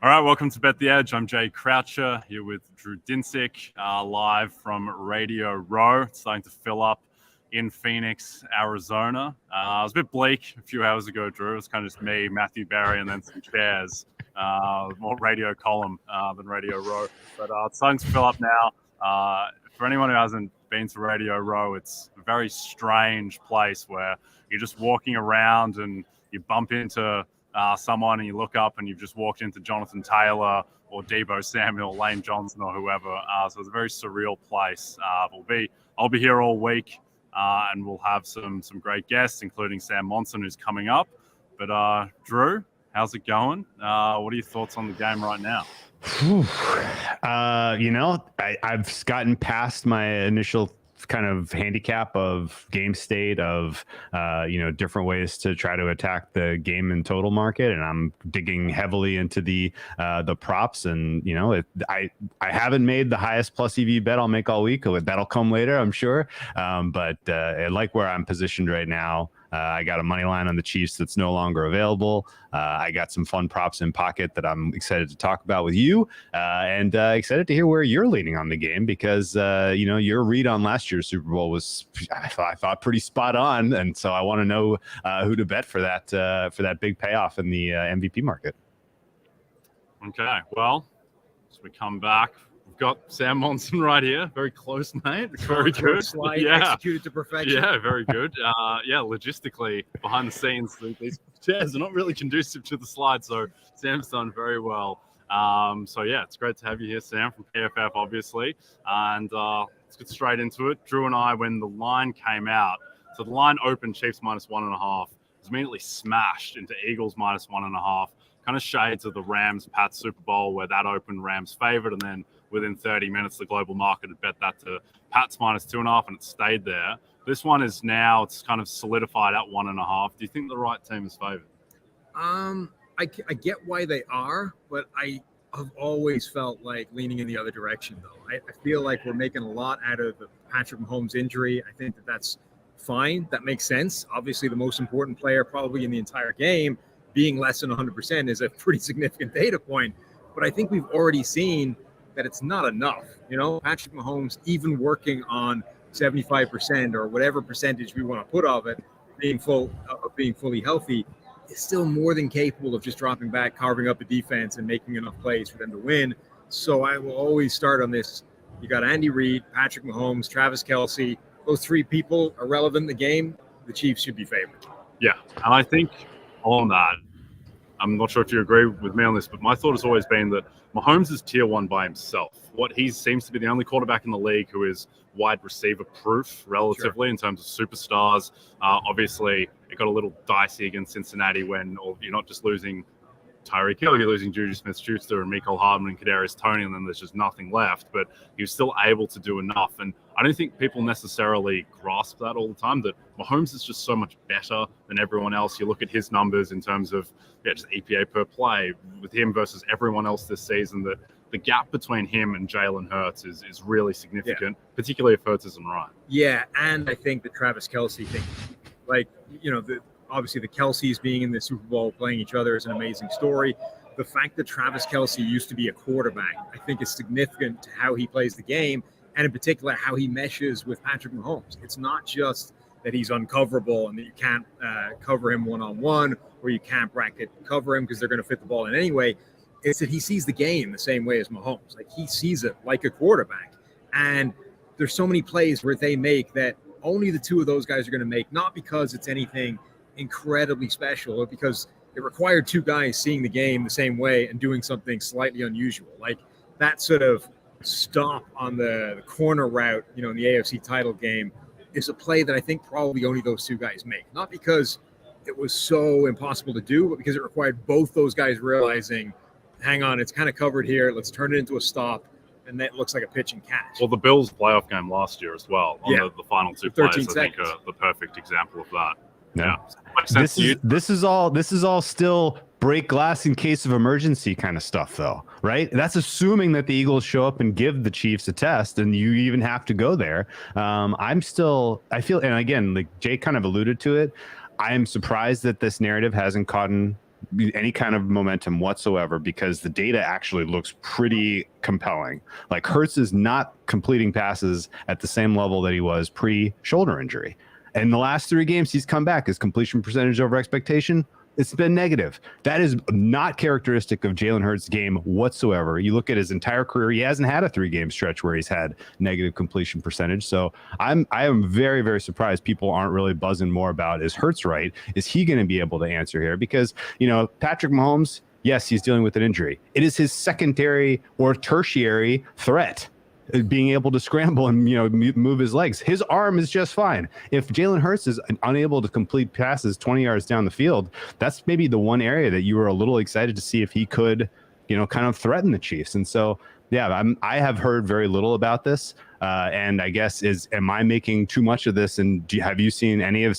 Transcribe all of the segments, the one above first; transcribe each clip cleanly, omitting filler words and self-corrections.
All right, welcome to Bet the Edge. I'm Jay Croucher here with Drew Dinsick, live from Radio Row. It's starting to fill up in Phoenix, Arizona. It was a bit bleak a few hours ago, Drew. It was kind of just me, Matthew Barry, and then some chairs. More radio column than Radio Row. But it's starting to fill up now. For anyone who hasn't been to Radio Row, it's a very strange place where you're just walking around and you bump into someone and you look up and you've just walked into Jonathan Taylor or Deebo Samuel, Lane Johnson or whoever. So it's a very surreal place. I'll be here all week and we'll have some great guests, including Sam Monson, who's coming up. But Drew, how's it going? What are your thoughts on the game right now? I've gotten past my initial kind of handicap of game state of different ways to try to attack the game and total market, and I'm digging heavily into the props. And I haven't made the highest plus EV bet I'll make all week. That'll come later, I'm sure. But I like where I'm positioned right now. I got a money line on the Chiefs that's no longer available. I got some fun props in pocket that I'm excited to talk about with you, and excited to hear where you're leaning on the game, because your read on last year's Super Bowl was, I thought, pretty spot on, and so I want to know who to bet for that big payoff in the MVP market. Okay, well, as we come back, we've got Sam Monson right here. Very close, mate. Very good. Slide executed to perfection. Yeah, very good. Logistically, behind the scenes, these chairs are not really conducive to the slide, so Sam's done very well. It's great to have you here, Sam, from PFF, obviously. And let's get straight into it. Drew and I, when the line came out, so the line opened Chiefs minus 1.5. It was immediately smashed into Eagles minus 1.5. Kind of shades of the Rams-Pats Super Bowl, where that opened Rams favored, and then within 30 minutes, the global market had bet that to Pats minus 2.5, and it stayed there. This one is now, it's kind of solidified at 1.5. Do you think the right team is favored? I get why they are, but I have always felt like leaning in the other direction, though. I feel like we're making a lot out of the Patrick Mahomes injury. I think that's fine. That makes sense. Obviously, the most important player probably in the entire game being less than 100% is a pretty significant data point. But I think we've already seen that it's not enough. Patrick Mahomes, even working on 75% or whatever percentage we want to put of it, being fully healthy, is still more than capable of just dropping back, carving up a defense, and making enough plays for them to win. So I will always start on this. You got Andy Reid, Patrick Mahomes, Travis Kelce. Those three people are relevant in the game. The Chiefs should be favored. Yeah, and I think on that, I'm not sure if you agree with me on this, but my thought has always been that Mahomes is tier one by himself. He seems to be the only quarterback in the league who is wide receiver proof relatively in terms of superstars. Obviously, it got a little dicey against Cincinnati when you're not just losing Tyreek Hill, you're losing Juju Smith-Schuster and Mecole Hardman and Kadarius Toney, and then there's just nothing left. But he was still able to do enough. And I don't think people necessarily grasp that all the time, that Mahomes is just so much better than everyone else. You look at his numbers in terms of just EPA per play with him versus everyone else this season, that the gap between him and Jalen Hurts is really significant, particularly if Hurts isn't right. Yeah, and I think the Travis Kelce thing, obviously the Kelce's being in the Super Bowl playing each other is an amazing story. The fact that Travis Kelce used to be a quarterback, I think, is significant to how he plays the game, and in particular how he meshes with Patrick Mahomes. It's not just that he's uncoverable and that you can't cover him one-on-one, or you can't bracket cover him because they're going to fit the ball in anyway. It's that he sees the game the same way as Mahomes. Like, he sees it like a quarterback. And there's so many plays where they make that only the two of those guys are going to make, not because it's anything incredibly special, or because it required two guys seeing the game the same way and doing something slightly unusual. Like that sort of stop on the corner route, in the AFC title game is a play that I think probably only those two guys make. Not because it was so impossible to do, but because it required both those guys realizing, hang on, it's kind of covered here. Let's turn it into a stop. And that looks like a pitch and catch. Well, the Bills playoff game last year as well, on the final two plays, I think are the perfect example of that. Yeah. This is all still break glass in case of emergency kind of stuff, though, right? That's assuming that the Eagles show up and give the Chiefs a test, and you even have to go there. I feel, and again, like Jay kind of alluded to it, I am surprised that this narrative hasn't caught any kind of momentum whatsoever, because the data actually looks pretty compelling. Like Hurts is not completing passes at the same level that he was pre-shoulder injury. And the last 3 games he's come back, his completion percentage over expectation, it's been negative. That is not characteristic of Jalen Hurts' game whatsoever. You look at his entire career, he hasn't had a 3-game stretch where he's had negative completion percentage. So I am very, very surprised people aren't really buzzing more about, is Hurts right? Is he going to be able to answer here? Because, Patrick Mahomes, yes, he's dealing with an injury. It is his secondary or tertiary threat, being able to scramble and move his legs. His arm is just fine. If Jalen Hurts is unable to complete passes 20 yards down the field, that's maybe the one area that you were a little excited to see if he could kind of threaten the Chiefs. And so I have heard very little about this, and I guess am I making too much of this? And have you seen any of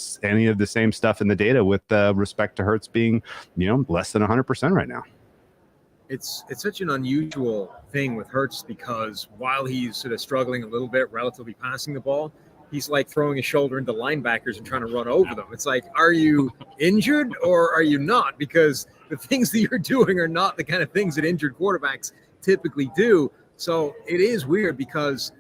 the same stuff in the data with respect to Hurts being less than 100% right now? It's such an unusual thing with Hurts, because while he's sort of struggling a little bit relatively passing the ball, he's like throwing his shoulder into linebackers and trying to run over them. It's like, are you injured or are you not? Because the things that you're doing are not the kind of things that injured quarterbacks typically do. So it is weird, because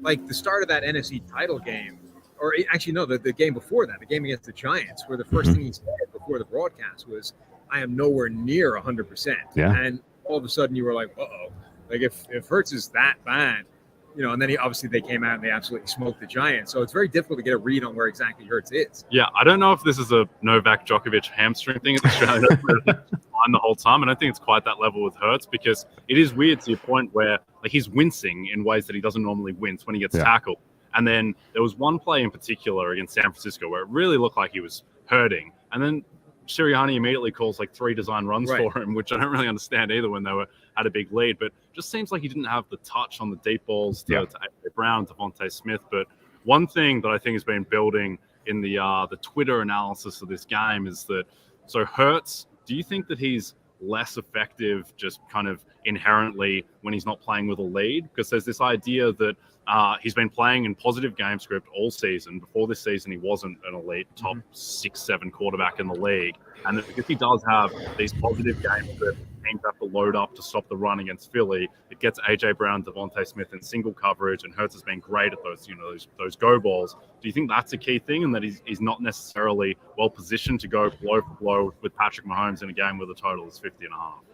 like the start of that NFC title game, or actually no, the game before that, the game against the Giants, where the first thing he said before the broadcast was, I am nowhere near 100%. Yeah. And all of a sudden you were like, uh-oh. Like if Hurts is that bad, and then they came out and they absolutely smoked the Giants. So it's very difficult to get a read on where exactly Hurts is. Yeah, I don't know if this is a Novak Djokovic hamstring thing at the Australian Open the whole time. I don't think it's quite that level with Hurts, because it is weird to your point where like he's wincing in ways that he doesn't normally wince when he gets tackled. And then there was one play in particular against San Francisco where it really looked like he was hurting. And then Sirianni immediately calls like 3 design runs for him, which I don't really understand either when they had a big lead. But just seems like he didn't have the touch on the deep balls to A.J. Brown, Devontae Smith. But one thing that I think has been building in the Twitter analysis of this game is that, so Hurts, do you think that he's less effective just kind of inherently when he's not playing with a lead? Because there's this idea that he's been playing in positive game script all season. Before this season, he wasn't an elite top 6-7 quarterback in the league. And because he does have these positive games that teams have to load up to stop the run against Philly, it gets A.J. Brown, Devontae Smith in single coverage, and Hurts has been great at those, those go balls. Do you think that's a key thing, and that he's not necessarily well positioned to go blow for blow with Patrick Mahomes in a game where the total is 50.5?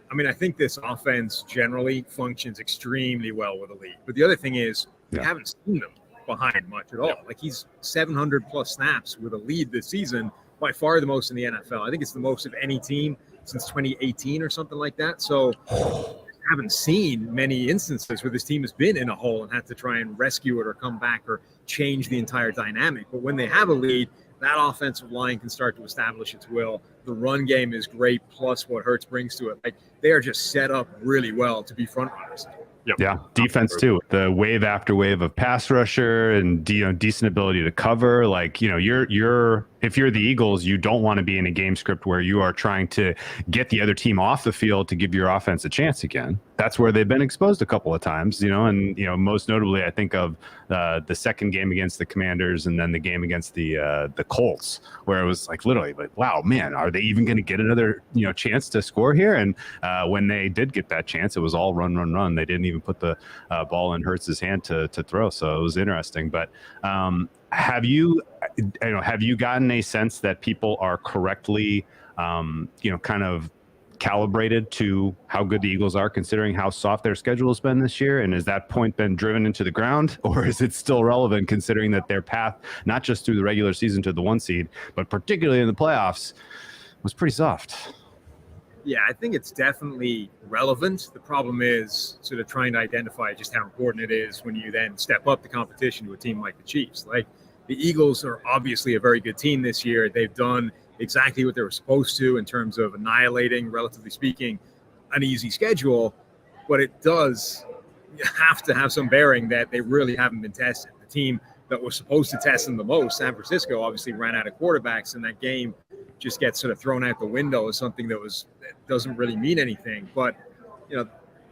I mean, I think this offense generally functions extremely well with a lead. But the other thing is, we haven't seen them behind much at all. Like he's 700 plus snaps with a lead this season, by far the most in the NFL. I think it's the most of any team since 2018 or something like that. So I haven't seen many instances where this team has been in a hole and had to try and rescue it or come back or change the entire dynamic. But when they have a lead, that offensive line can start to establish its will. The run game is great, plus what Hurts brings to it. Like they are just set up really well to be front runners. Yep. Yeah, defense too. The wave after wave of pass rusher and decent ability to cover. Like you're if you're the Eagles, you don't want to be in a game script where you are trying to get the other team off the field to give your offense a chance again. That's where they've been exposed a couple of times, and most notably, I think of the second game against the Commanders and then the game against the Colts, where it was like literally like, wow, man, are they even going to get another chance to score here? And when they did get that chance, it was all run. They didn't even put the ball in Hurts' hand to throw. So it was interesting. But have you gotten a sense that people are correctly, kind of calibrated to how good the Eagles are, considering how soft their schedule has been this year? And has that point been driven into the ground, or is it still relevant considering that their path, not just through the regular season to the 1 seed, but particularly in the playoffs, was pretty soft? Yeah, I think it's definitely relevant. The problem is sort of trying to identify just how important it is when you then step up the competition to a team like the Chiefs. Like the Eagles are obviously a very good team this year. They've done exactly what they were supposed to in terms of annihilating, relatively speaking, an easy schedule. But it does have to have some bearing that they really haven't been tested. The team that was supposed to test them the most, San Francisco, obviously ran out of quarterbacks, and that game just gets sort of thrown out the window as something that doesn't really mean anything. But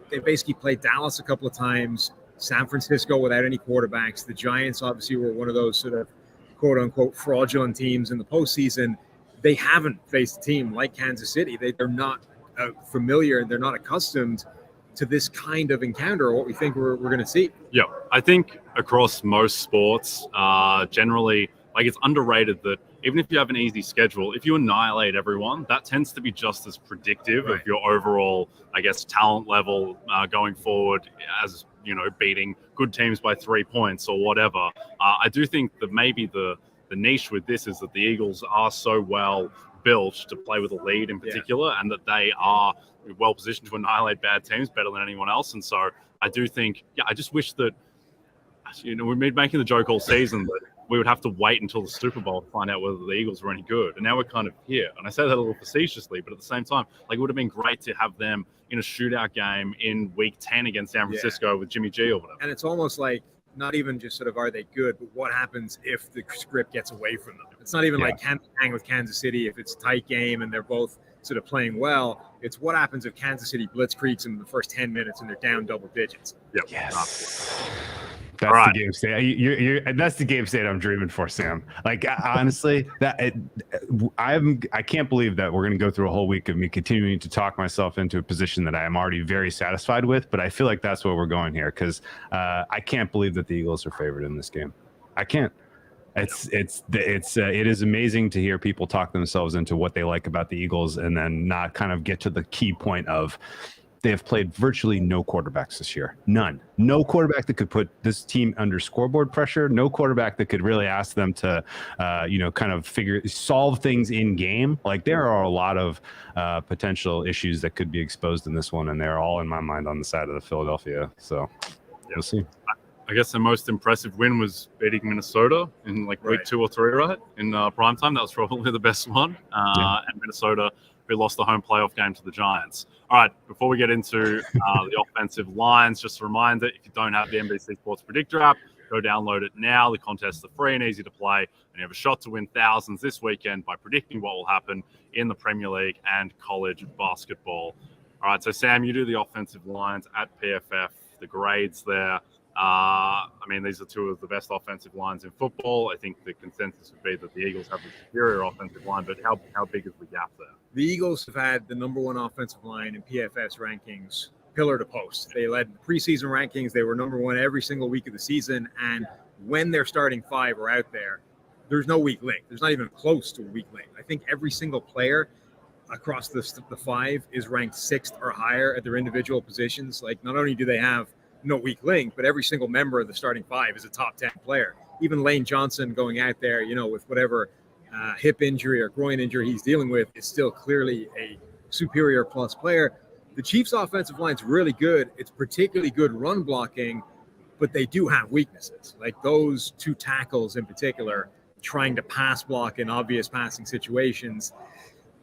they basically played Dallas a couple of times, San Francisco without any quarterbacks. The Giants obviously were one of those sort of quote unquote fraudulent teams in the postseason. they haven't faced a team like Kansas City. They're not familiar, they're not accustomed to this kind of encounter, or what we think we're going to see. Yeah, I think across most sports, generally, like, it's underrated that even if you have an easy schedule, if you annihilate everyone, that tends to be just as predictive of your overall, I guess, talent level going forward, as, you know, beating good teams by 3 points or whatever. I do think that maybe the niche with this is that the Eagles are so well built to play with a lead in particular, and that they are well positioned to annihilate bad teams better than anyone else. And so I do think, I just wish that, you know, we've been making the joke all season that we would have to wait until the Super Bowl to find out whether the Eagles were any good. And now we're kind of here. And I say that a little facetiously, but at the same time, like, it would have been great to have them in a shootout game in week 10 against San Francisco with Jimmy G or whatever. And it's almost like, not even just sort of are they good, but what happens if the script gets away from them? It's not even like, can they hang with Kansas City if it's a tight game and they're both sort of playing well? It's what happens if Kansas City blitzkrieks in the first 10 minutes and they're down double digits. Yes. That's the game state. That's the game state I'm dreaming for, Sam. Like, honestly, I can't believe that we're going to go through a whole week of me continuing to talk myself into a position that I am already very satisfied with. But I feel like that's where we're going here, because I can't believe that the Eagles are favored in this game. I can't. It is amazing to hear people talk themselves into what they like about the Eagles and then not kind of get to the key point of, they have played virtually no quarterbacks this year. None. No quarterback that could put this team under scoreboard pressure. No quarterback that could really ask them to, kind of solve things in game. Like, there are a lot of potential issues that could be exposed in this one, and they're all, in my mind, on the side of the Philadelphia. So we'll see. I guess the most impressive win was beating Minnesota in week 2 or 3, right? In primetime. That was probably the best one. And Minnesota, who lost the home playoff game to the Giants. All right, before we get into the offensive lines, just a reminder, if you don't have the NBC Sports Predictor app, go download it now. The contests are free and easy to play, and you have a shot to win thousands this weekend by predicting what will happen in the Premier League and college basketball. All right, so Sam, you do the offensive lines at PFF, the grades there. These are two of the best offensive lines in football. I think the consensus would be that the Eagles have the superior offensive line, but how big is the gap there? The Eagles have had the number one offensive line in PFF's rankings, pillar to post. They led the preseason rankings. They were number one every single week of the season. And when their starting five are out there, there's no weak link. There's not even close to a weak link. I think every single player across the five is ranked 6th or higher at their individual positions. Like, not only do they have no weak link, but every single member of the starting five is a top 10 player. Even Lane Johnson going out there, with whatever hip injury or groin injury he's dealing with, is still clearly a superior plus player. The Chiefs' offensive line's really good. It's particularly good run blocking, but they do have weaknesses. Like those two tackles in particular, trying to pass block in obvious passing situations,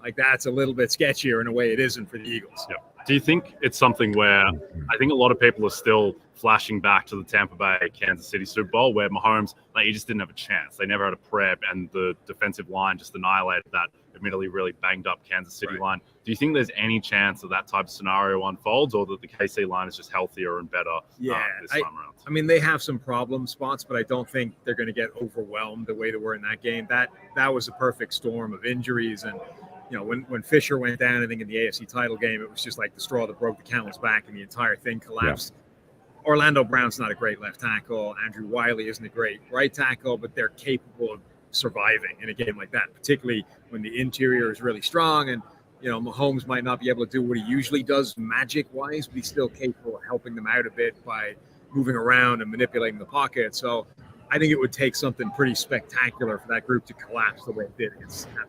like that's a little bit sketchier in a way it isn't for the Eagles. Yeah. Do you think it's something where I think a lot of people are still flashing back to the Tampa Bay Kansas City Super Bowl where Mahomes, he just didn't have a chance. They never had a prep, and the defensive line just annihilated that admittedly really banged up Kansas City line. Do you think there's any chance that type of scenario unfolds, or that the KC line is just healthier and better this time around? They have some problem spots, but I don't think they're going to get overwhelmed the way they were in that game. That was a perfect storm of injuries, and when Fisher went down, I think in the AFC title game, it was just like the straw that broke the camel's back, and the entire thing collapsed. Yeah. Orlando Brown's not a great left tackle. Andrew Wiley isn't a great right tackle, but they're capable of surviving in a game like that, particularly when the interior is really strong. And, Mahomes might not be able to do what he usually does magic-wise, but he's still capable of helping them out a bit by moving around and manipulating the pocket. So I think it would take something pretty spectacular for that group to collapse the way it did against Tampa Bay.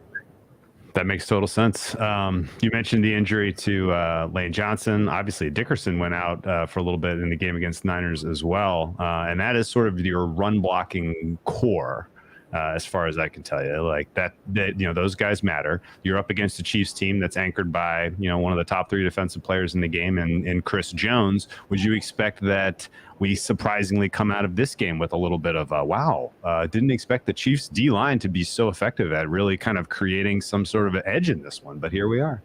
That makes total sense. You mentioned the injury to Lane Johnson. Obviously, Dickerson went out for a little bit in the game against Niners as well. And that is sort of your run blocking core, as far as I can tell you. Like that those guys matter. You're up against a Chiefs team that's anchored by, one of the top 3 defensive players in the game and Chris Jones. Would you expect that we surprisingly come out of this game with a little bit of a wow? Didn't expect the Chiefs D-line to be so effective at really kind of creating some sort of an edge in this one, but here we are.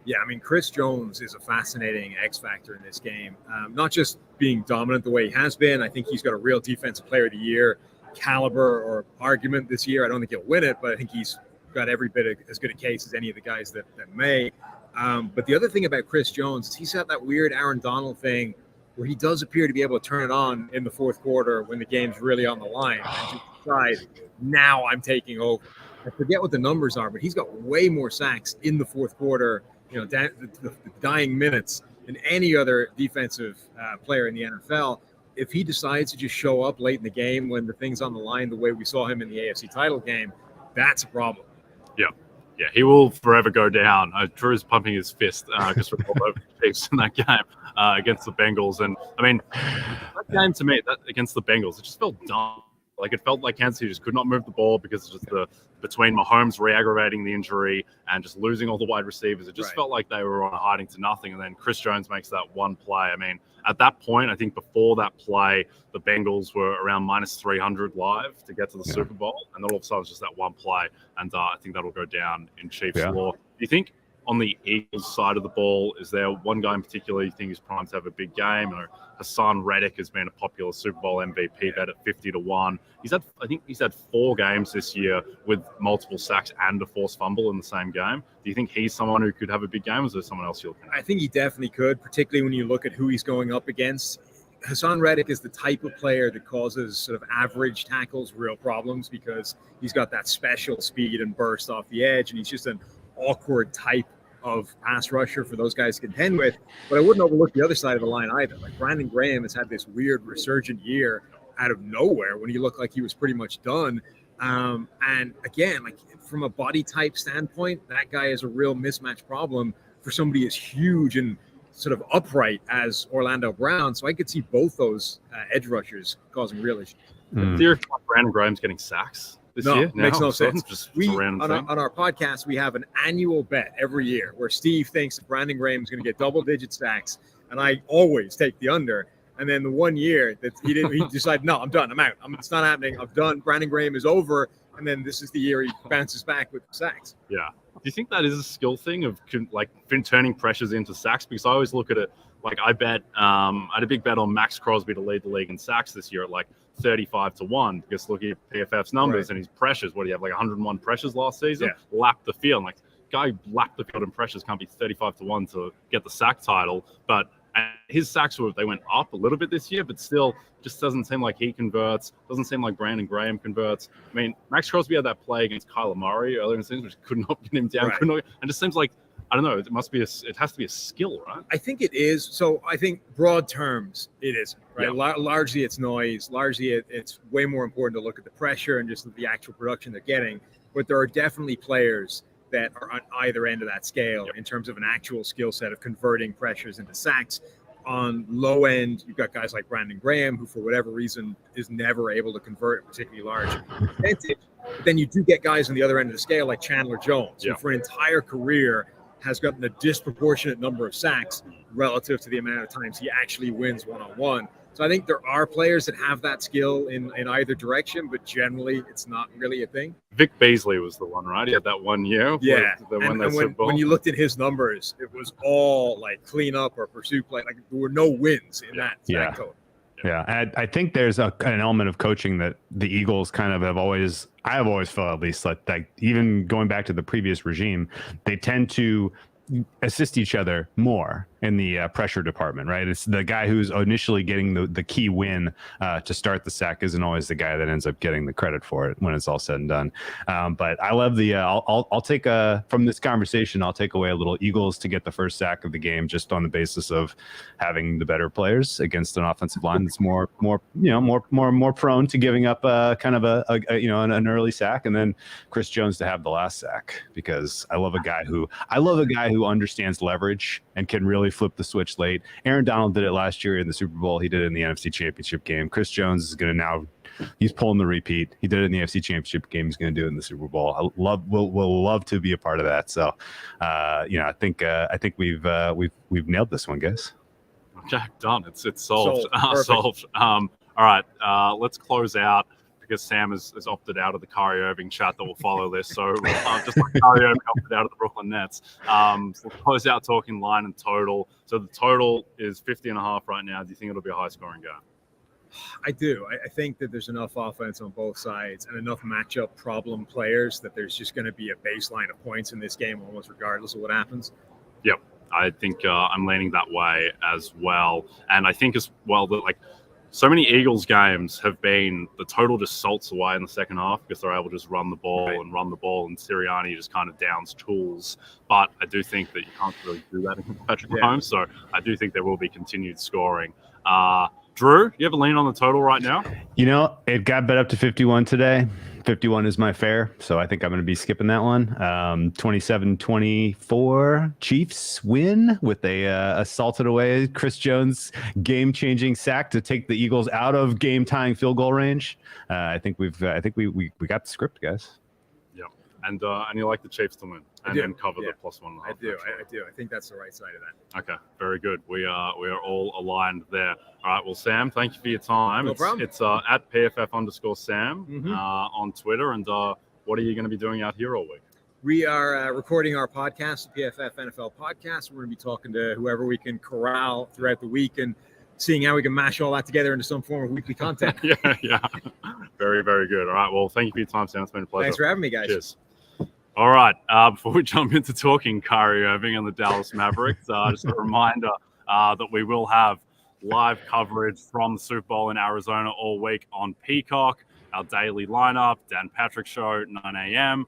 Yeah, Chris Jones is a fascinating X factor in this game. Not just being dominant the way he has been. I think he's got a real defensive player of the year caliber or argument this year. I don't think he'll win it, but I think he's got every bit as good a case as any of the guys that may. But the other thing about Chris Jones is he's got that weird Aaron Donald thing where he does appear to be able to turn it on in the fourth quarter when the game's really on the line and just decide, now I'm taking over. I forget what the numbers are, but he's got way more sacks in the fourth quarter, the dying minutes than any other defensive player in the NFL. If he decides to just show up late in the game when the thing's on the line the way we saw him in the AFC title game, that's a problem. Yeah, he will forever go down. Drew's pumping his fist because we're all over the Chiefs in that game against the Bengals. And, I mean, that game to me, that against the Bengals, it just felt dumb. Like, it felt like Kansas City just could not move the ball because it's just between Mahomes re-aggravating the injury and just losing all the wide receivers. It just felt like they were on a hiding to nothing. And then Chris Jones makes that one play. I mean, at that point, I think before that play, the Bengals were around minus 300 live to get to the Super Bowl. And then all of a sudden, it's just that one play. And I think that'll go down in Chiefs lore. Do you think on the Eagles side of the ball, is there one guy in particular you think is primed to have a big game? Or Hassan Reddick has been a popular Super Bowl MVP bet at 50-1. I think he's had 4 games this year with multiple sacks and a forced fumble in the same game. Do you think he's someone who could have a big game, or is there someone else you're looking at? I think he definitely could, particularly when you look at who he's going up against. Hassan Reddick is the type of player that causes sort of average tackles real problems because he's got that special speed and burst off the edge, and he's just an awkward type of pass rusher for those guys to contend with. But I wouldn't overlook the other side of the line either. Like, Brandon Graham has had this weird resurgent year out of nowhere when he looked like he was pretty much done. And again, like, from a body type standpoint, that guy is a real mismatch problem for somebody as huge and sort of upright as Orlando Brown. So I could see both those edge rushers causing real issues. Theory Brandon Graham's getting sacks this year? Makes no sense. Just on our podcast, we have an annual bet every year where Steve thinks that Brandon Graham is going to get double-digit sacks, and I always take the under. And then the one year that he decided, no, I'm done. I'm out. It's not happening. I'm done. Brandon Graham is over. And then this is the year he bounces back with the sacks. Yeah. Do you think that is a skill thing of like turning pressures into sacks? Because I always look at it like I had a big bet on Max Crosby to lead the league in sacks this year at like 35-1. Because look at PFF's numbers and his pressures. What do you have, like 101 pressures last season? Yeah. Lapped the field. Like, guy lapped the field in pressures can't be 35-1 to get the sack title. But his sacks they went up a little bit this year, but still just doesn't seem like he converts. Doesn't seem like Brandon Graham converts. I mean, Max Crosby had that play against Kyler Murray earlier in the season, which could not get him down. And it just seems like, I don't know, it has to be a skill, right? I think it is. So I think broad terms, it isn't, right? Yeah. Largely it's noise. Largely it's way more important to look at the pressure and just the actual production they're getting. But there are definitely players that are on either end of that scale in terms of an actual skill set of converting pressures into sacks. On low end, you've got guys like Brandon Graham, who for whatever reason is never able to convert a particularly large percentage. But then you do get guys on the other end of the scale like Chandler Jones, who for an entire career has gotten a disproportionate number of sacks relative to the amount of times he actually wins one-on-one. So I think there are players that have that skill in either direction, but generally it's not really a thing. Vic Beasley was the one, right? He had that 1 year. Yeah. When you looked at his numbers, it was all like clean up or pursuit play. Like, there were no wins in that total. Yeah, I think there's an element of coaching that the Eagles kind of have always felt, at least, like even going back to the previous regime, they tend to assist each other more in the pressure department, right? It's the guy who's initially getting the key win to start the sack isn't always the guy that ends up getting the credit for it when it's all said and done. But I love the I'll take from this conversation, I'll take away a little Eagles to get the first sack of the game just on the basis of having the better players against an offensive line that's more prone to giving up kind of an early sack, and then Chris Jones to have the last sack, because I love a guy who understands leverage and can really flip the switch late. Aaron Donald did it last year in the Super Bowl. He did it in the NFC Championship game. Chris Jones is going to he's pulling the repeat. He did it in the NFC Championship game. He's going to do it in the Super Bowl. We'll love to be a part of that. So, I think we've nailed this one, guys. Okay, done. It's solved. Solved. All right, let's close out, because Sam has opted out of the Kyrie Irving chat that will follow this. So just like Kyrie Irving opted out of the Brooklyn Nets. So we'll close out talking line and total. So the total is 50.5 right now. Do you think it'll be a high-scoring game? I do. I think that there's enough offense on both sides and enough matchup problem players that there's just going to be a baseline of points in this game almost regardless of what happens. Yep. I think I'm leaning that way as well. And I think as well that like so many Eagles games have been the total just salts away in the second half because they're able to just run the ball and Sirianni just kind of downs tools. But I do think that you can't really do that against Patrick Mahomes. So I do think there will be continued scoring. Drew, you have a lean on the total right now? It got bet up to 51 today. 51 is my fare, so I think I'm going to be skipping that one. 27-24 Chiefs win with a assaulted away Chris Jones game-changing sack to take the Eagles out of game-tying field goal range. I think we got the script, guys. Yep, and you like the Chiefs to win and cover the +1.5. I do. I think that's the right side of that. Okay, very good. We are all aligned there. All right, well, Sam, thank you for your time. No problem. It's at PFF_Sam on Twitter. And what are you going to be doing out here all week? We are recording our podcast, the PFF NFL podcast. We're going to be talking to whoever we can corral throughout the week and seeing how we can mash all that together into some form of weekly content. yeah. Very, very good. All right, well, thank you for your time, Sam. It's been a pleasure. Thanks for having me, guys. Cheers. All right, before we jump into talking Kyrie Irving and the Dallas Mavericks, just a reminder that we will have live coverage from the Super Bowl in Arizona all week on Peacock, our daily lineup, Dan Patrick Show, 9 a.m.,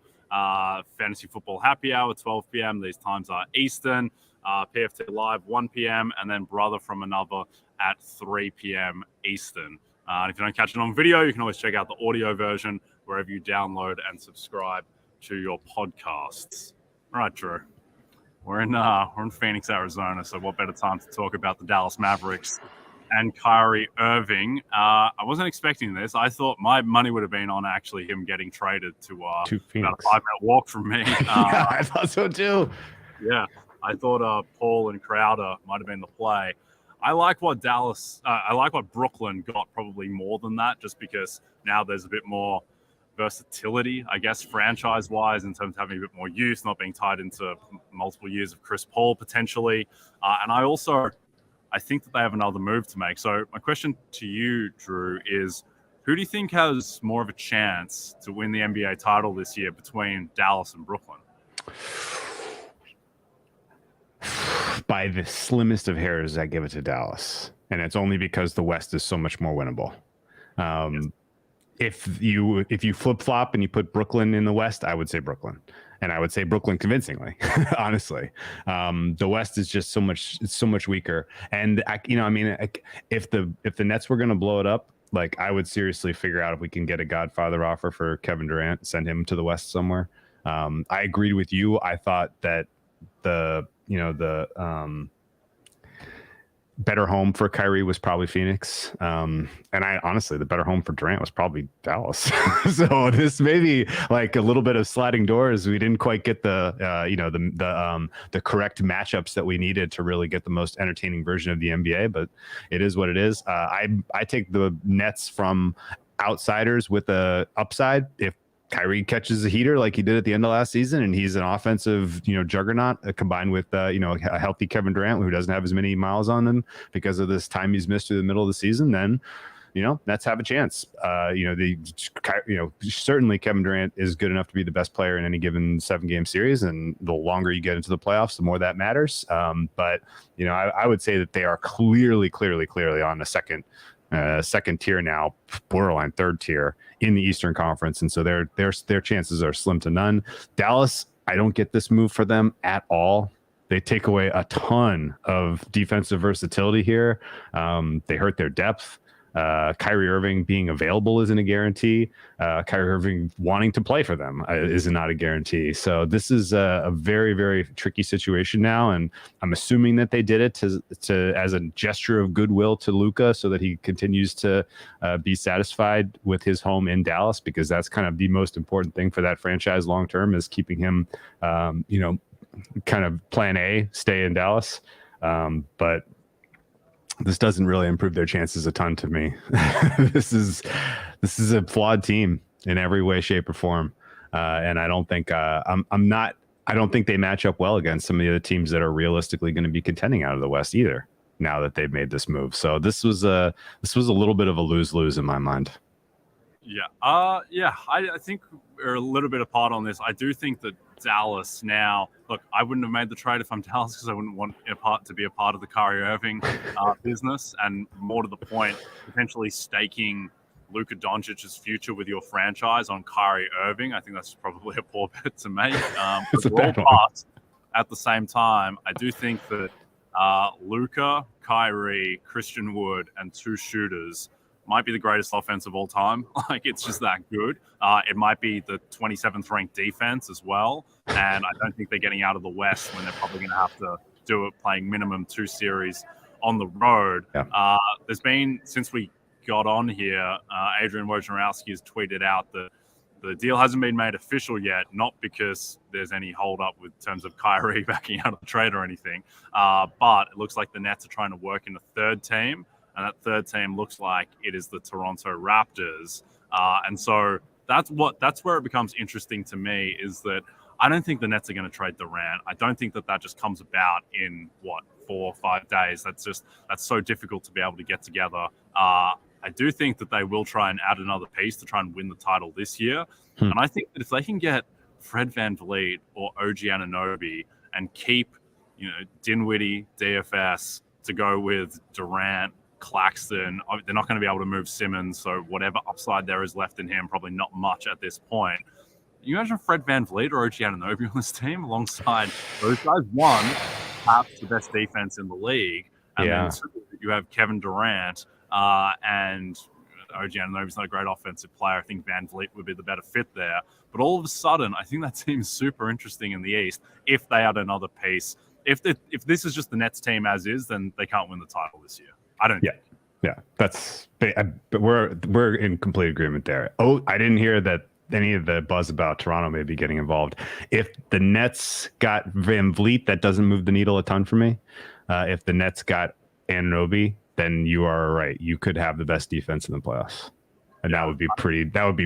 Fantasy Football Happy Hour, 12 p.m. These times are Eastern, PFT Live, 1 p.m., and then Brother from Another at 3 p.m. Eastern. And if you don't catch it on video, you can always check out the audio version wherever you download and subscribe to your podcasts. All right, Drew. We're in Phoenix, Arizona, so what better time to talk about the Dallas Mavericks and Kyrie Irving? I wasn't expecting this. I thought my money would have been on actually him getting traded to Phoenix. About a 5-minute walk from me. Yeah, I thought so too. Yeah, I thought Paul and Crowder might have been the play. I like what Brooklyn got probably more than that, just because now there's a bit more versatility, I guess, franchise-wise, in terms of having a bit more youth, not being tied into multiple years of Chris Paul potentially. And I think that they have another move to make. So my question to you, Drew, is who do you think has more of a chance to win the NBA title this year between Dallas and Brooklyn? By the slimmest of hairs, I give it to Dallas. And it's only because the West is so much more winnable. Yes. If you flip-flop and you put Brooklyn in the West, I would say Brooklyn. And I would say Brooklyn convincingly, honestly. The West is just so much weaker. And if the Nets were going to blow it up, like, I would seriously figure out if we can get a Godfather offer for Kevin Durant, send him to the West somewhere. I agreed with you. I thought that the better home for Kyrie was probably Phoenix. And honestly, the better home for Durant was probably Dallas. So this may be like a little bit of sliding doors. We didn't quite get the correct matchups that we needed to really get the most entertaining version of the NBA, but it is what it is. I take the Nets from outsiders with a upside. If Kyrie catches a heater like he did at the end of last season, and he's an offensive, juggernaut combined with, a healthy Kevin Durant who doesn't have as many miles on him because of this time he's missed through the middle of the season, then, Nets have a chance. Certainly Kevin Durant is good enough to be the best player in any given 7-game series. And the longer you get into the playoffs, the more that matters. But I would say that they are clearly on the second tier now, borderline third tier in the Eastern Conference, and so their chances are slim to none. Dallas, I don't get this move for them at all. They take away a ton of defensive versatility here. They hurt their depth. Kyrie Irving being available isn't a guarantee. Kyrie Irving wanting to play for them is not a guarantee. So this is a very, very tricky situation now, and I'm assuming that they did it to as a gesture of goodwill to Luka, so that he continues to be satisfied with his home in Dallas, because that's kind of the most important thing for that franchise long term, is keeping him, kind of plan A, stay in Dallas. But this doesn't really improve their chances a ton to me. This is a flawed team in every way, shape, or form, and I don't think I don't think they match up well against some of the other teams that are realistically going to be contending out of the West either. now that they've made this move. So this was a little bit of a lose-lose in my mind. Yeah. I think we're a little bit apart on this. I do think that Dallas now, look, I wouldn't have made the trade if I'm Dallas because I wouldn't want to be a part of the Kyrie Irving business, and more to the point, potentially staking Luka Doncic's future with your franchise on Kyrie Irving. I think that's probably a poor bet to make. It's a bad one. But at the same time, I do think that Luka, Kyrie, Christian Wood, and 2 shooters might be the greatest offense of all time. Like, it's just that good. It might be the 27th ranked defense as well. And I don't think they're getting out of the West when they're probably going to have to do it playing minimum 2 series on the road. Yeah. There's been, since we got on here, Adrian Wojnarowski has tweeted out that the deal hasn't been made official yet, not because there's any hold up with terms of Kyrie backing out of the trade or anything, but it looks like the Nets are trying to work in a third team. And that third team looks like it is the Toronto Raptors. And so that's where it becomes interesting to me, is that I don't think the Nets are going to trade Durant. I don't think that just comes about in 4 or 5 days. That's so difficult to be able to get together. I do think that they will try and add another piece to try and win the title this year. And I think that if they can get Fred VanVleet or OG Anunoby and keep, Dinwiddie, DFS to go with Durant, Claxton, they're not going to be able to move Simmons, so whatever upside there is left in him, probably not much at this point. You imagine Fred VanVleet or OG Anunoby on this team alongside those guys? One, perhaps the best defense in the league, and then 2, you have Kevin Durant, and OG Anunoby's not a great offensive player. I think VanVleet would be the better fit there. But all of a sudden, I think that team's super interesting in the East if they add another piece. If this is just the Nets team as is, then they can't win the title this year. I don't think. Yeah, but we're in complete agreement there. Oh, I didn't hear that any of the buzz about Toronto maybe getting involved. If the Nets got VanVleet, that doesn't move the needle a ton for me. If the Nets got Anunoby, then you are right. You could have the best defense in the playoffs, and that would be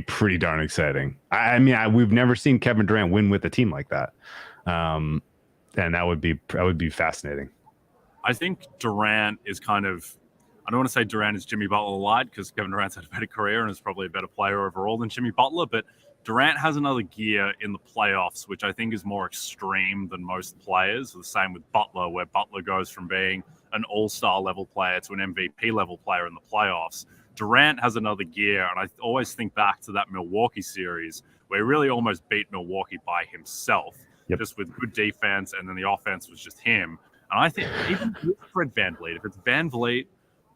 pretty darn exciting. I mean, we've never seen Kevin Durant win with a team like that, and that would be fascinating. I think Durant is kind of, I don't want to say Durant is Jimmy Butler light, because Kevin Durant's had a better career and is probably a better player overall than Jimmy Butler, but Durant has another gear in the playoffs, which I think is more extreme than most players. The same with Butler, where Butler goes from being an all-star level player to an MVP level player in the playoffs. Durant has another gear, and I always think back to that Milwaukee series where he really almost beat Milwaukee by himself, just with good defense, and then the offense was just him. And I think even with Fred VanVleet, if it's VanVleet,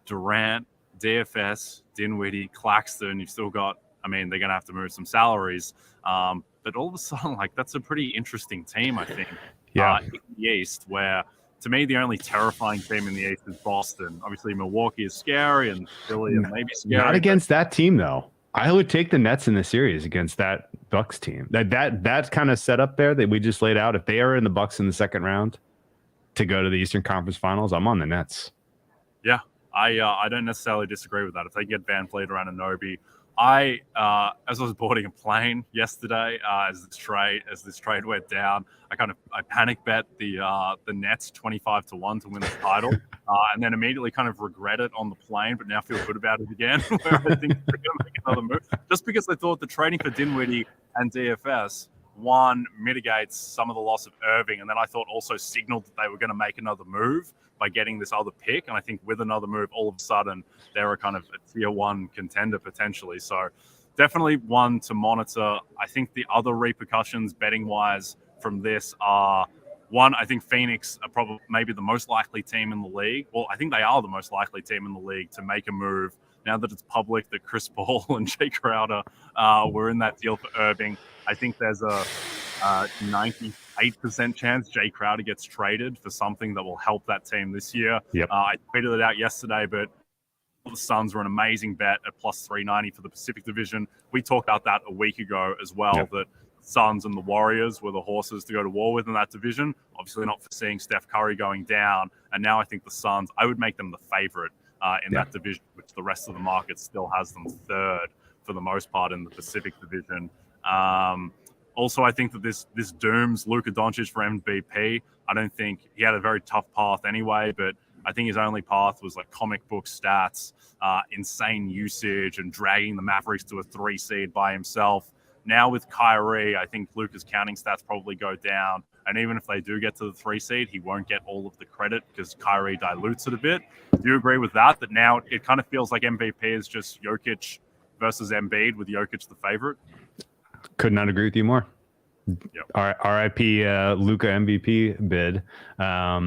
Durant, DFS, Dinwiddie, Claxton, you've still got, I mean, they're going to have to move some salaries. But all of a sudden, that's a pretty interesting team, I think, in the East, where, to me, the only terrifying team in the East is Boston. Obviously, Milwaukee is scary, and Philly is maybe scary. Not against that team, though. I would take the Nets in the series against that Bucks team. That kind of setup there that we just laid out, if they are in the Bucks in the second round to go to the Eastern Conference Finals, I'm on the Nets. Yeah, I don't necessarily disagree with that. If they get VanVleet or Anunoby, as I was boarding a plane yesterday, as this trade went down, I panic bet the Nets 25-1 to win the title, and then immediately kind of regret it on the plane, but now feel good about it again. Where I think they're going to make another move, just because I thought the trading for Dinwiddie and DFS, one, mitigates some of the loss of Irving, and then I thought also signaled that they were going to make another move by getting this other pick. And I think with another move, all of a sudden, they're a kind of a tier 1 contender potentially. So definitely one to monitor. I think the other repercussions betting-wise from this are, one, I think Phoenix are probably maybe the most likely team in the league. Well, I think they are the most likely team in the league to make a move now that it's public that Chris Paul and Jay Crowder were in that deal for Irving. I think there's a 98% chance Jay Crowder gets traded for something that will help that team this year. I tweeted it out yesterday, but the Suns were an amazing bet at plus 390 for the Pacific Division. We talked about that a week ago as well, that the Suns and the Warriors were the horses to go to war with in that division. Obviously not foreseeing Steph Curry going down. And now I think the Suns, I would make them the favorite in that division, which the rest of the market still has them third for the most part in the Pacific Division. Also, I think that this dooms Luka Doncic for MVP. I don't think he had a very tough path anyway, but I think his only path was like comic book stats, insane usage, and dragging the Mavericks to a 3 seed by himself. Now with Kyrie, I think Luka's counting stats probably go down. And even if they do get to the 3 seed, he won't get all of the credit because Kyrie dilutes it a bit. Do you agree with that? That now it kind of feels like MVP is just Jokic versus Embiid, with Jokic the favorite? Could not agree with you more. Yep. RIP Luka MVP bid. I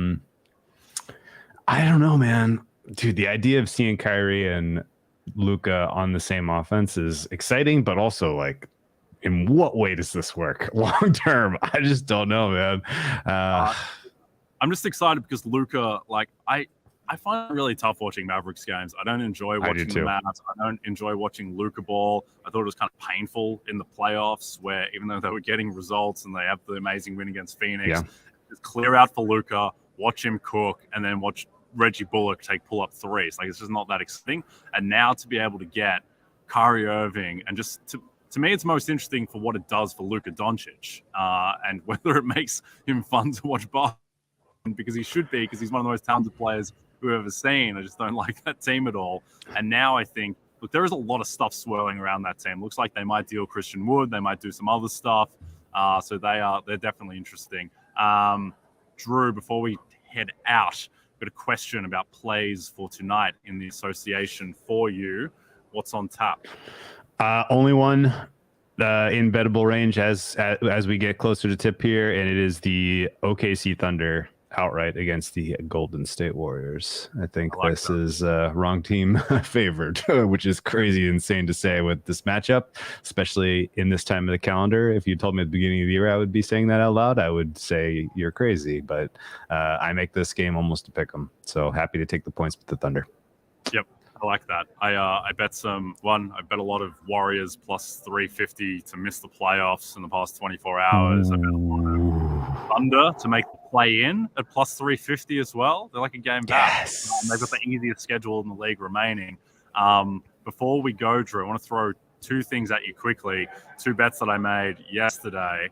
don't know, man. Dude, the idea of seeing Kyrie and Luka on the same offense is exciting, but also like, in what way does this work long term? I just don't know, man. I'm just excited because Luka, like, I find it really tough watching Mavericks games. I don't enjoy watching the Mavs. I don't enjoy watching Luka ball. I thought it was kind of painful in the playoffs where even though they were getting results and they have the amazing win against Phoenix, just clear out for Luka, watch him cook, and then watch Reggie Bullock take pull-up threes. Like, it's just not that exciting. And now to be able to get Kyrie Irving and just to me, it's most interesting for what it does for Luka Doncic and whether it makes him fun to watch basketball, because he should be, because he's one of the most talented players we've ever seen. I just don't like that team at all. And now I think, look, there is a lot of stuff swirling around that team. Looks like they might deal Christian Wood. They might do some other stuff. So they're definitely interesting. Drew, before we head out, I've got a question about plays for tonight in the association for you. What's on tap? Only one in bettable range as we get closer to tip here, and it is the OKC Thunder outright against the Golden State Warriors. I think this is wrong team favored, which is crazy insane to say with this matchup, especially in this time of the calendar. If you told me at the beginning of the year I would be saying that out loud, I would say you're crazy. But I make this game almost a pick 'em. So happy to take the points with the Thunder. Yep. I like that. I bet I bet a lot of Warriors plus 350 to miss the playoffs in the past 24 hours. I bet a lot of Thunder to make the play in at plus 350 as well. They're like a game back. Yes. They've got the easiest schedule in the league remaining. Before we go, Drew, I want to throw 2 things at you quickly. 2 bets that I made yesterday.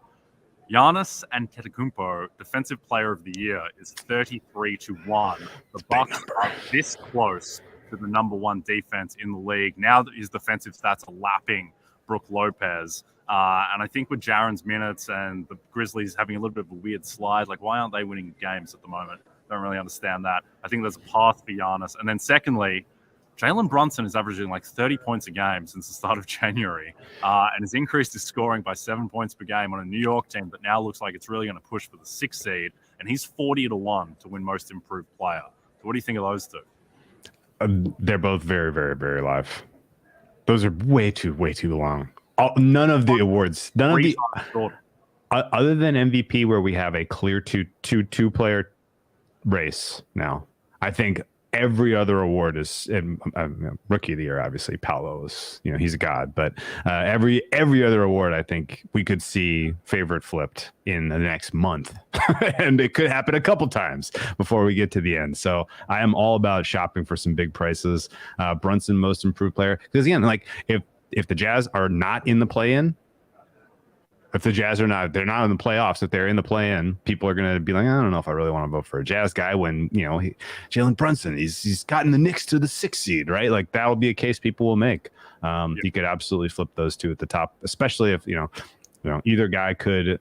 Giannis Antetokounmpo, Defensive Player of the Year, is 33-1. The Bucks are this close to the number 1 defense in the league. Now that his defensive stats are lapping Brook Lopez. And I think with Jaren's minutes and the Grizzlies having a little bit of a weird slide, like, why aren't they winning games at the moment? Don't really understand that. I think there's a path for Giannis. And then secondly, Jalen Brunson is averaging like 30 points a game since the start of January and has increased his scoring by 7 points per game on a New York team that now looks like it's really going to push for the 6th seed. And he's 40-1 to win Most Improved Player. So what do you think of those two? They're both very, very, very live. Those are way too long. None of the awards, other than MVP, where we have a clear two player race now. I think every other award is Rookie of the Year. Obviously, Paolo is, he's a god. But every other award, I think we could see favorite flipped in the next month, and it could happen a couple times before we get to the end. So I am all about shopping for some big prices. Brunson, Most Improved Player, because again, like if the Jazz are not in the play-in. If the Jazz they're not in the playoffs. If they're in the play-in, people are going to be like, I don't know if I really want to vote for a Jazz guy when, Jalen Brunson, he's gotten the Knicks to the 6th seed, right? Like that will be a case people will make. You could absolutely flip those two at the top, especially if, either guy could,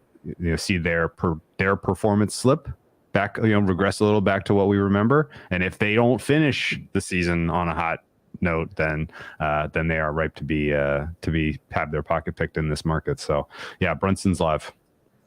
see their performance slip back, regress a little back to what we remember. And if they don't finish the season on a hot note, then they are ripe to have their pocket picked in this market. So yeah, Brunson's live.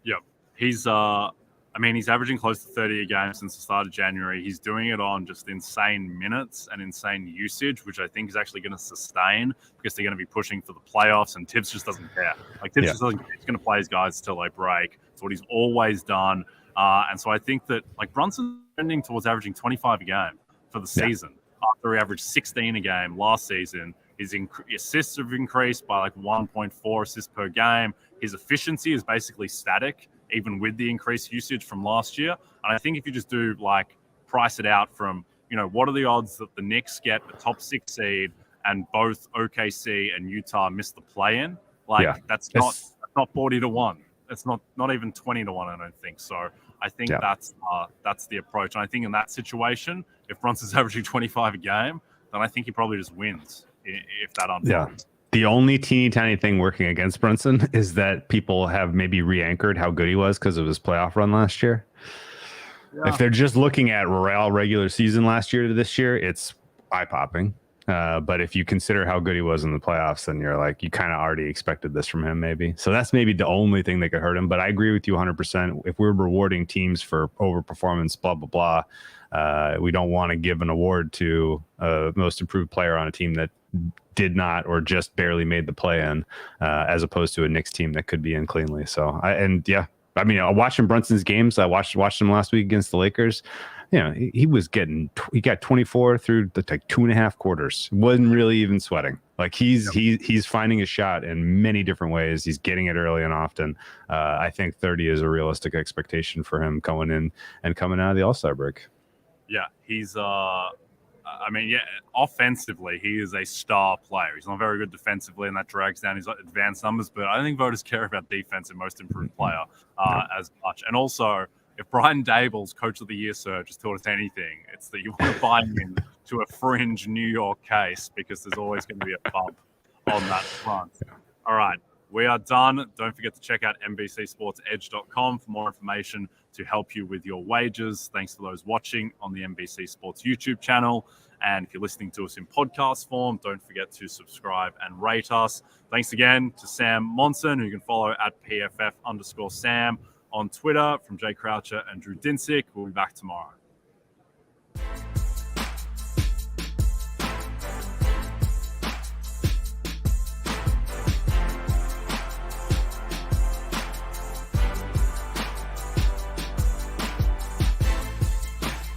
Yep. He's averaging close to 30 a game since the start of January. He's doing it on just insane minutes and insane usage, which I think is actually going to sustain because they're going to be pushing for the playoffs, and Tibbs just doesn't care. Like Tibbs just doesn't care. He's going to play his guys till they break. It's what he's always done. And so I think that like Brunson's trending towards averaging 25 a game for the season. After he averaged 16 a game last season, his assists have increased by like 1.4 assists per game. His efficiency is basically static, even with the increased usage from last year. And I think if you just do like price it out from, what are the odds that the Knicks get the top 6 seed and both OKC and Utah miss the play-in? That's not 40-1. It's not even 20-1, I don't think. So I think that's the approach. And I think in that situation, if Brunson's averaging 25 a game, then I think he probably just wins if that unfolds. Yeah. The only teeny tiny thing working against Brunson is that people have maybe re-anchored how good he was because of his playoff run last year. Yeah. If they're just looking at Real regular season last year to this year, it's eye-popping. But if you consider how good he was in the playoffs, then you're like, you kind of already expected this from him, maybe. So that's maybe the only thing that could hurt him. But I agree with you 100%. If we're rewarding teams for overperformance, blah, blah, blah, we don't want to give an award to most improved player on a team that did not or just barely made the play-in, as opposed to a Knicks team that could be in cleanly. So, watching Brunson's games. I watched him last week against the Lakers. He got 24 through the 2.5 quarters. Wasn't really even sweating. Like he's finding his shot in many different ways. He's getting it early and often. I think 30 is a realistic expectation for him going in and coming out of the All-Star break. Yeah, he's offensively, he is a star player. He's not very good defensively, and that drags down his advanced numbers. But I don't think voters care about defense and most improved player as much. And also, if Brian Dable's Coach of the Year search has taught us anything, it's that you want to buy him to a fringe New York case because there's always going to be a bump on that front. All right, we are done. Don't forget to check out NBCSportsEdge.com for more information to help you with your wagers. Thanks to those watching on the NBC Sports YouTube channel. And if you're listening to us in podcast form, don't forget to subscribe and rate us. Thanks again to Sam Monson, who you can follow at PFF_Sam on Twitter, from Jay Croucher and Drew Dinsick. We'll be back tomorrow.